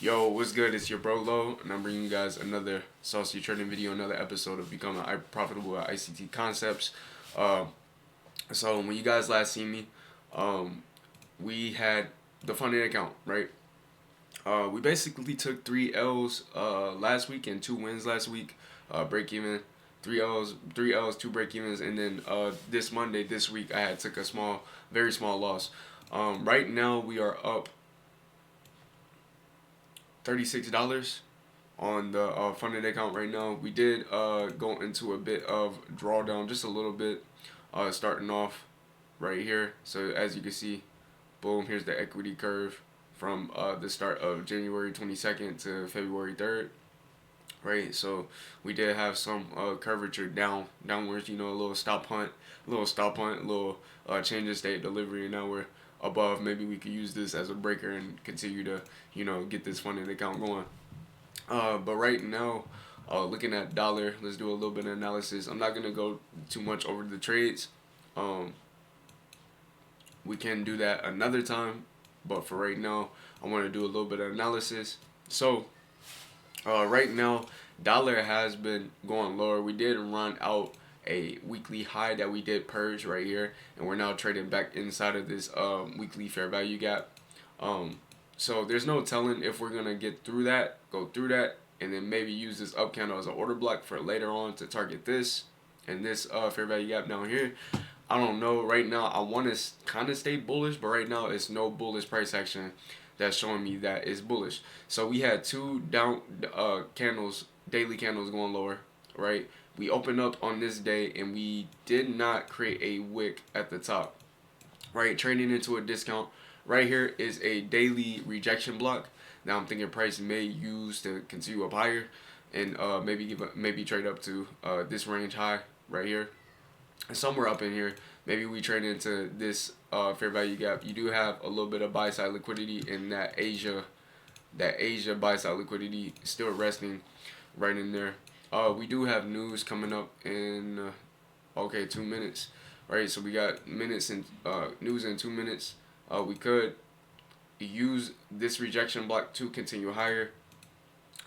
Yo, what's good? It's your bro Lo, and I'm bringing you guys another saucy trading video, another episode of Becoming Profitable at ICT Concepts. Uh, so when you guys last seen me, um, we had the funding account, right? We basically took 3 L's last week and 2 wins last week. Break even, 3 L's, 2 break evens, and then this Monday, this week, I had took a very small loss. Right now we are up $36 on the funded account right now. We did go into a bit of drawdown, just a little bit, starting off right here. So as you can see, boom, here's the equity curve from the start of January 22nd to February 3rd. Right, so we did have some curvature downwards. A little stop hunt, a little change in state delivery, and now we're above. Maybe we could use this as a breaker and continue to get this funding account going. But right now, looking at dollar, let's do a little bit of analysis. I'm not gonna go too much over the trades. Um, we can do that another time, but for right now, I want to do a little bit of analysis. So, right now, dollar has been going lower. We did run out a weekly high that we did purge right here, and we're now trading back inside of this weekly fair value gap. Um, so there's no telling if we're gonna go through that, and then maybe use this up candle as an order block for later on to target this and this fair value gap down here. I don't know. Right now, I want to kind of stay bullish, but right now it's no bullish price action that's showing me that it's bullish. So we had two down candles, daily candles going lower, right? We opened up on this day and we did not create a wick at the top, right? Trading into a discount. Right here is a daily rejection block. Now I'm thinking price may use to continue up higher, and maybe trade up to this range high right here, somewhere up in here. Maybe we trade into this fair value gap. You do have a little bit of buy side liquidity in that Asia buy side liquidity still resting right in there. We do have news coming up in 2 minutes, right? So we got minutes and news in 2 minutes. We could use this rejection block to continue higher.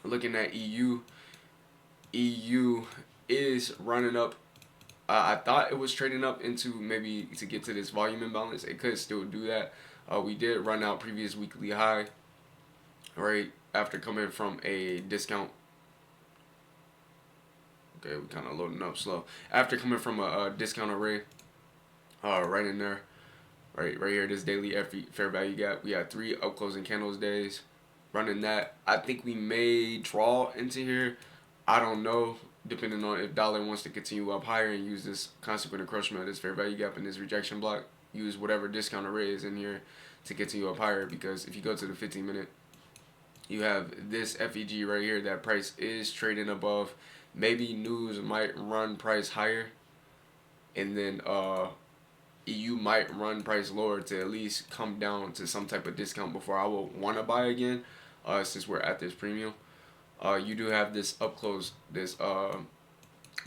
Looking at EU is running up. I thought it was trading up into maybe to get to this volume imbalance. It could still do that. We did run out previous weekly high, right, after coming from a discount. Okay, we kind of loading up slow. After coming from a discount array, right in there, right here, this daily fair value gap. We had 3 up closing candles days, running that. I think we may draw into here. I don't know, depending on if dollar wants to continue up higher and use this consequent encroachment of this fair value gap and this rejection block. Use whatever discount array is in here to continue up higher, because if you go to the 15-minute, you have this FEG right here. That price is trading above. Maybe news might run price higher, and then EU might run price lower to at least come down to some type of discount before I will want to buy again, since we're at this premium. You do have this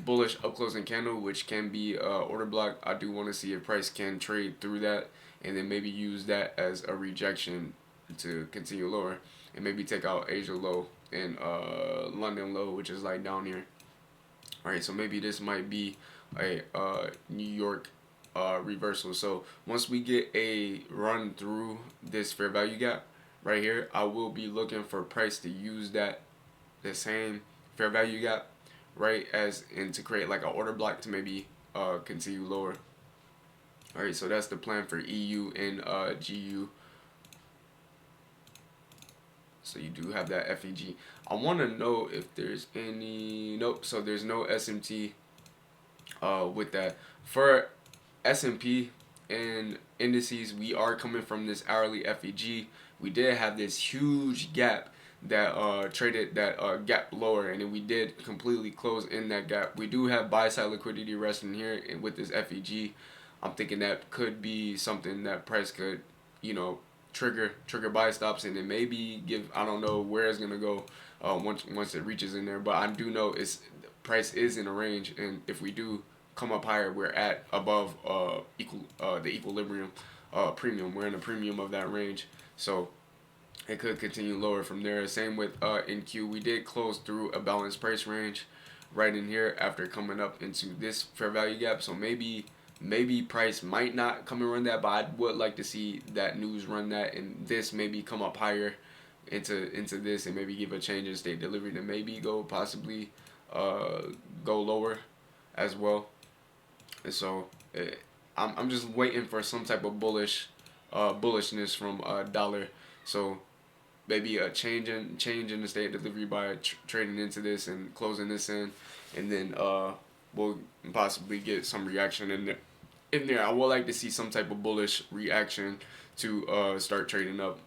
bullish up closing candle, which can be order block. I do want to see if price can trade through that, and then maybe use that as a rejection to continue lower, and maybe take out Asia low and London low, which is like down here. All right, so maybe this might be a New York reversal. So once we get a run through this fair value gap right here, I will be looking for price to use the same fair value gap, right, as and to create like an order block to maybe continue lower. All right, so that's the plan for EU and GU. So you do have that FEG. I want to know if there's any. Nope. So there's no SMT with that. For S&P and indices, we are coming from this hourly FEG. We did have this huge gap that traded that gap lower, and then we did completely close in that gap. We do have buy side liquidity resting here, and with this FEG, I'm thinking that could be something that price could, trigger buy stops, and then maybe give. I don't know where it's gonna go once it reaches in there, but I do know price is in a range, and if we do come up higher, we're at above the equilibrium premium. We're in a premium of that range, so it could continue lower from there. Same with NQ. We did close through a balanced price range right in here after coming up into this fair value gap. So maybe price might not come and run that, but I would like to see that news run that and this maybe come up higher into this and maybe give a change in state delivery to maybe go possibly go lower as well. And so I'm just waiting for some type of bullishness from dollar. So maybe a change in the state delivery by trading into this and closing this in, and then we'll possibly get some reaction in there. I would like to see some type of bullish reaction to start trading up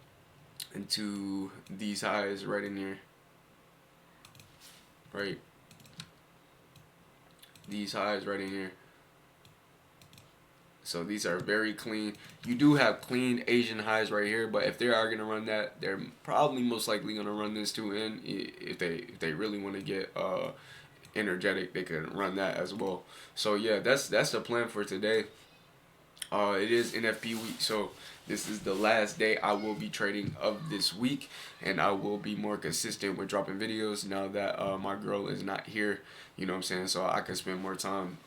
into these highs right in here, right? These highs right in here. So these are very clean. You do have clean Asian highs right here, but if they are gonna run that, they're probably most likely gonna run this too in. If they really want to get energetic, they can run that as well. So yeah, that's the plan for today. It is NFP week, so this is the last day I will be trading of this week, and I will be more consistent with dropping videos now that my girl is not here. You know what I'm saying? So I can spend more time,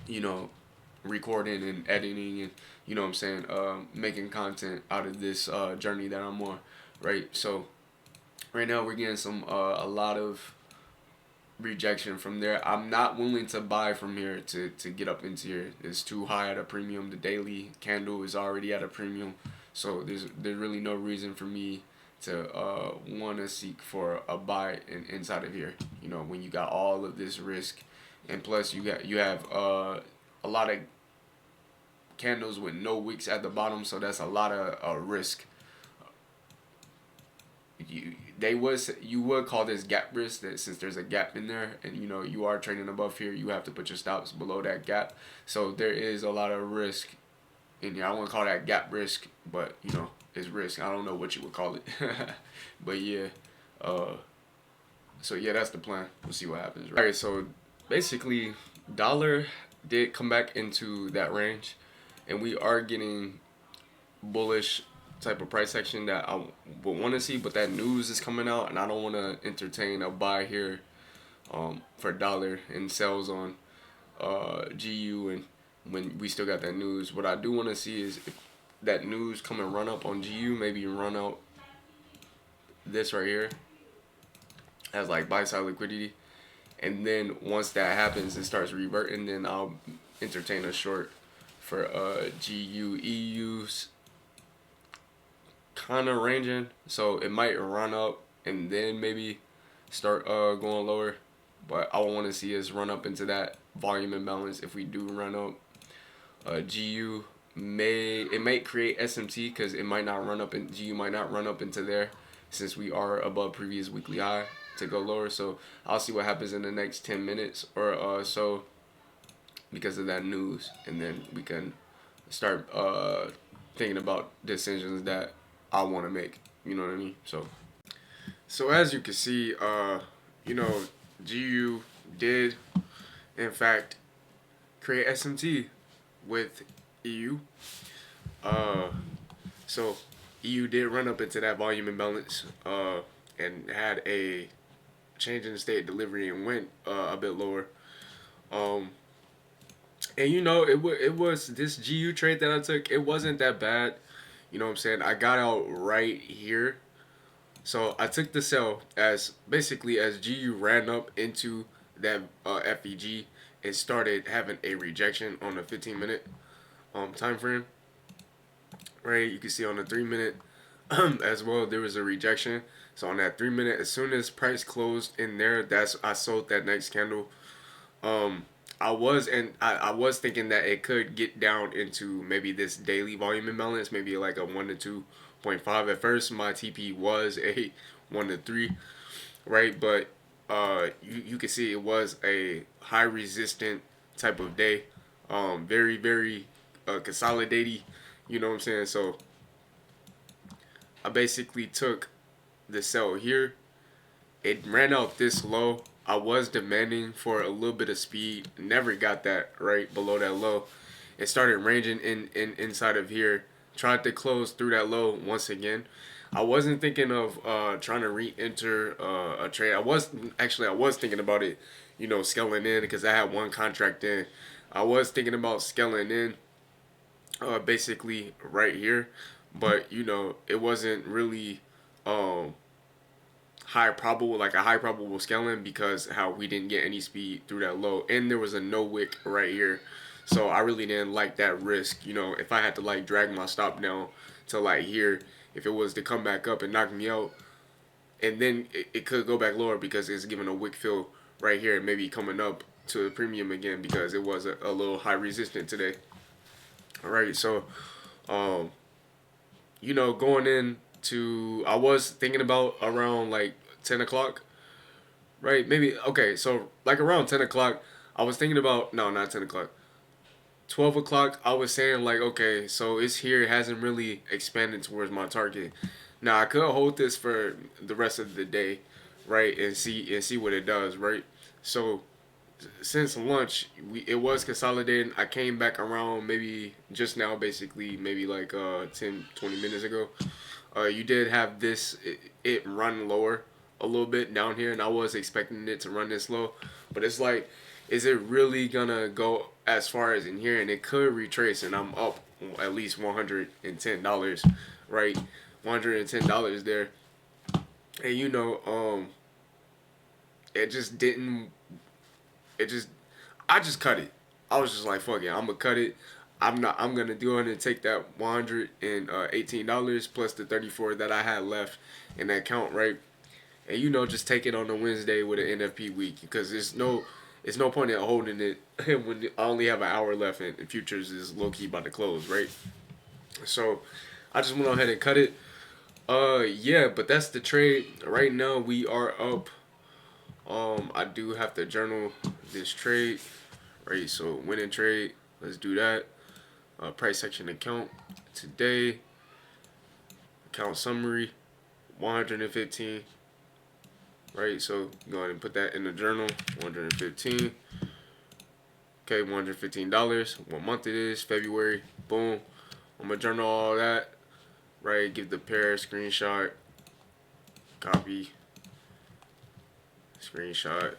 you know, recording and editing and you know what I'm saying, making content out of this journey that I'm on, right? So right now we're getting some a lot of rejection from there. I'm not willing to buy from here to get up into here. It's too high at a premium. The daily candle is already at a premium, so there's really no reason for me to want to seek for a buy inside of here. You know, when you got all of this risk, and plus you have a lot of candles with no wicks at the bottom, so that's a lot of risk. You would call this gap risk, that since there's a gap in there and you know you are trading above here, you have to put your stops below that gap. So there is a lot of risk in here. I wouldn't call that gap risk, but you know it's risk. I don't know what you would call it, but yeah. So yeah, that's the plan. We'll see what happens. Right. Alright, so basically, dollar did come back into that range, and we are getting bullish type of price action that I would want to see, but that news is coming out, and I don't want to entertain a buy here for dollar and sells on GU, and when we still got that news. What I do want to see is if that news come and run up on GU, maybe run out this right here as like buy side liquidity, and then once that happens, it starts reverting, then I'll entertain a short for GU. EU's kind of ranging, so it might run up and then maybe start going lower, but I want to see us run up into that volume imbalance. If we do run up, GU may create SMT because it might not run up, and GU might not run up into there since we are above previous weekly high to go lower. So I'll see what happens in the next 10 minutes or so because of that news, and then we can start thinking about decisions that I want to make. You know what I mean? So as you can see, you know, GU did in fact create SMT with EU. So EU did run up into that volume imbalance and had a change in the state delivery and went a bit lower. And you know, it was this GU trade that I took. It wasn't that bad. You know what I'm saying? I got out right here. So I took the sell as basically as GU ran up into that FEG and started having a rejection on the 15-minute time frame. Right, you can see on the 3-minute as well there was a rejection. So on that 3-minute, as soon as price closed in there, I sold that next candle. I was thinking that it could get down into maybe this daily volume imbalance, maybe like a 1 to 2.5. At first, my TP was a 1 to 3, right? But you can see it was a high resistant type of day, very very consolidating. You know what I'm saying? So I basically took the sell here. It ran out this low. I was demanding for a little bit of speed. Never got that right below that low. It started ranging inside of here. Tried to close through that low once again. I wasn't thinking of trying to re-enter a trade. I was thinking about it, scaling in because I had one contract in. I was thinking about scaling in, basically right here, but it wasn't really um like a high probable scaling because how we didn't get any speed through that low, and there was a no wick right here, so I really didn't like that risk. If I had to like drag my stop down to like here, if it was to come back up and knock me out, and then it could go back lower because it's giving a wick fill right here and maybe coming up to a premium again because it was a little high resistant today. All right, so um going into, I was thinking about around like 10 o'clock, right? Maybe, okay, so like around 10 o'clock, I was thinking about, no, not 10 o'clock, 12 o'clock. I was saying like, okay, so it's here, it hasn't really expanded towards my target. Now I could hold this for the rest of the day, right, and see what it does, right? So since lunch, it was consolidating. I came back around maybe just now, basically maybe like 10-20 minutes ago. You did have it run lower a little bit down here, and I was expecting it to run this low, but it's like, is it really gonna go as far as in here? And it could retrace, and I'm up at least $110, right? $110 there, and it just didn't. It just, I just cut it. I was just like, fuck it, I'm gonna cut it. I'm gonna do it and take that $118 plus the 34 that I had left in that account, right? And just take it on a Wednesday with an NFP week because it's no point in holding it when I only have an hour left and futures is low key about to close, right? So I just went ahead and cut it. Yeah, but that's the trade. Right now we are up. I do have to journal this trade, right? So winning trade, let's do that. Price section account today. Account summary, 115. Right, so go ahead and put that in the journal. 115. Okay, $115. What month it is? February. Boom. I'm gonna journal all that. Right, give the pair, screenshot, copy, screenshot.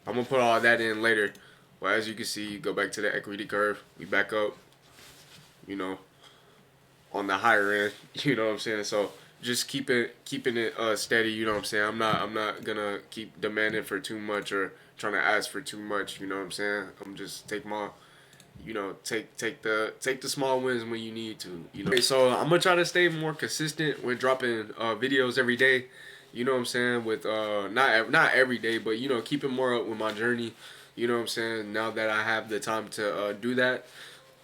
I'm gonna put all that in later. But as you can see, go back to the equity curve. We back up, you know, on the higher end. You know what I'm saying? So just keeping it steady. You know what I'm saying? I'm not gonna keep demanding for too much or trying to ask for too much. You know what I'm saying? I'm just take my, take the small wins when you need to. Okay, so I'm gonna try to stay more consistent with dropping videos every day. You know what I'm saying? With not every day, but keeping more up with my journey. You know what I'm saying? Now that I have the time to do that,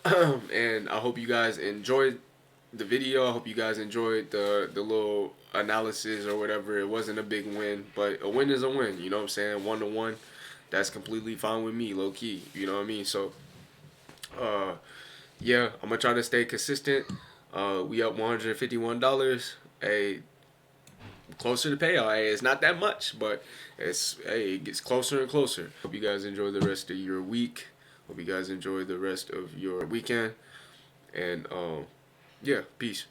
and I hope you guys enjoyed the video. I hope you guys enjoyed the little analysis or whatever. It wasn't a big win, but a win is a win. You know what I'm saying? 1-1, that's completely fine with me, low key. You know what I mean? So, yeah, I'm gonna try to stay consistent. We up $151. Hey, closer to payout. Hey, it's not that much, but it gets closer and closer. Hope you guys enjoy the rest of your week. Hope you guys enjoy the rest of your weekend. And yeah, peace.